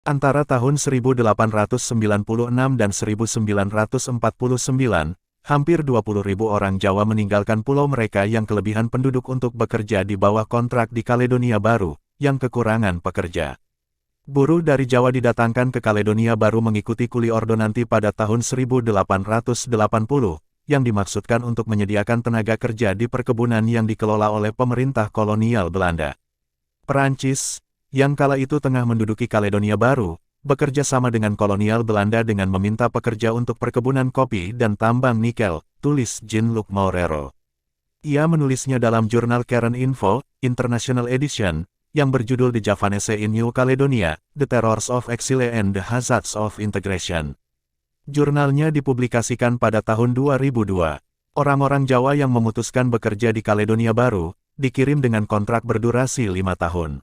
Antara tahun 1896 dan 1949, hampir 20.000 orang Jawa meninggalkan pulau mereka yang kelebihan penduduk untuk bekerja di bawah kontrak di Kaledonia Baru, yang kekurangan pekerja. Buruh dari Jawa didatangkan ke Kaledonia Baru mengikuti kuli ordonansi pada tahun 1880, yang dimaksudkan untuk menyediakan tenaga kerja di perkebunan yang dikelola oleh pemerintah kolonial Belanda. Perancis, yang kala itu tengah menduduki Kaledonia Baru, bekerja sama dengan kolonial Belanda dengan meminta pekerja untuk perkebunan kopi dan tambang nikel, tulis Jean-Luc Moreau. Ia menulisnya dalam jurnal Current Info, International Edition, yang berjudul The Javanese in New Caledonia, The Terrors of Exile and the Hazards of Integration. Jurnalnya dipublikasikan pada tahun 2002. Orang-orang Jawa yang memutuskan bekerja di Kaledonia Baru, dikirim dengan kontrak berdurasi 5 tahun.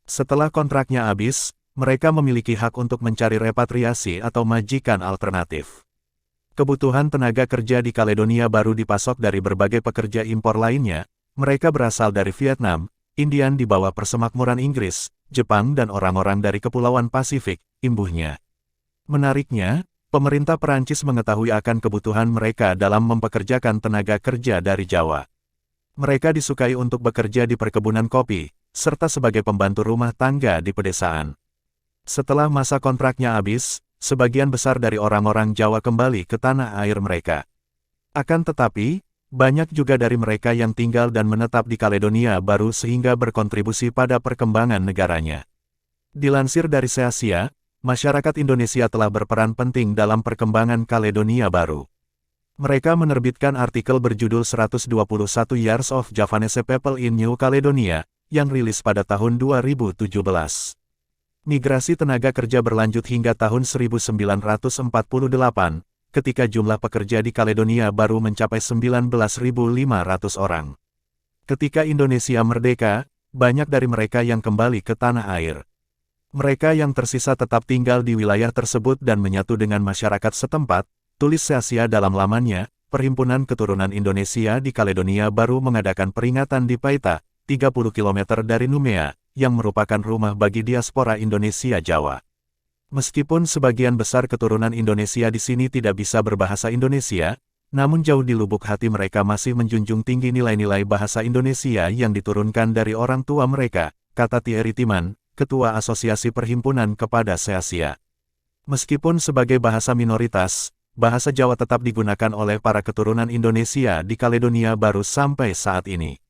Setelah kontraknya habis, mereka memiliki hak untuk mencari repatriasi atau majikan alternatif. Kebutuhan tenaga kerja di Kaledonia Baru dipasok dari berbagai pekerja impor lainnya, mereka berasal dari Vietnam, Indian di bawah persemakmuran Inggris, Jepang dan orang-orang dari Kepulauan Pasifik, imbuhnya. Menariknya, pemerintah Perancis mengetahui akan kebutuhan mereka dalam mempekerjakan tenaga kerja dari Jawa. Mereka disukai untuk bekerja di perkebunan kopi, serta sebagai pembantu rumah tangga di pedesaan. Setelah masa kontraknya habis, sebagian besar dari orang-orang Jawa kembali ke tanah air mereka. Akan tetapi, banyak juga dari mereka yang tinggal dan menetap di Kaledonia Baru sehingga berkontribusi pada perkembangan negaranya. Dilansir dari SEASIA, masyarakat Indonesia telah berperan penting dalam perkembangan Kaledonia Baru. Mereka menerbitkan artikel berjudul 121 Years of Javanese People in New Caledonia, yang rilis pada tahun 2017. Migrasi tenaga kerja berlanjut hingga tahun 1948, ketika jumlah pekerja di Kaledonia Baru mencapai 19.500 orang. Ketika Indonesia merdeka, banyak dari mereka yang kembali ke tanah air. Mereka yang tersisa tetap tinggal di wilayah tersebut dan menyatu dengan masyarakat setempat, tulis SEASIA dalam lamannya. Perhimpunan Keturunan Indonesia di Kaledonia Baru mengadakan peringatan di Paita, 30 km dari Numea, yang merupakan rumah bagi diaspora Indonesia Jawa. Meskipun sebagian besar keturunan Indonesia di sini tidak bisa berbahasa Indonesia, namun jauh di lubuk hati mereka masih menjunjung tinggi nilai-nilai bahasa Indonesia yang diturunkan dari orang tua mereka, kata Thierry Timan, Ketua Asosiasi Perhimpunan kepada SEASIA. Meskipun sebagai bahasa minoritas, bahasa Jawa tetap digunakan oleh para keturunan Indonesia di Kaledonia Baru sampai saat ini.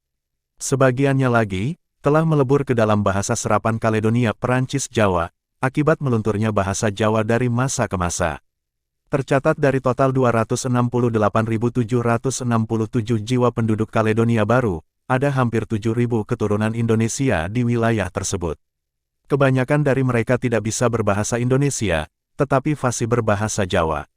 Sebagiannya lagi, telah melebur ke dalam bahasa serapan Kaledonia Perancis Jawa, akibat melunturnya bahasa Jawa dari masa ke masa. Tercatat dari total 268.767 jiwa penduduk Kaledonia Baru, ada hampir 7.000 keturunan Indonesia di wilayah tersebut. Kebanyakan dari mereka tidak bisa berbahasa Indonesia, tetapi fasih berbahasa Jawa.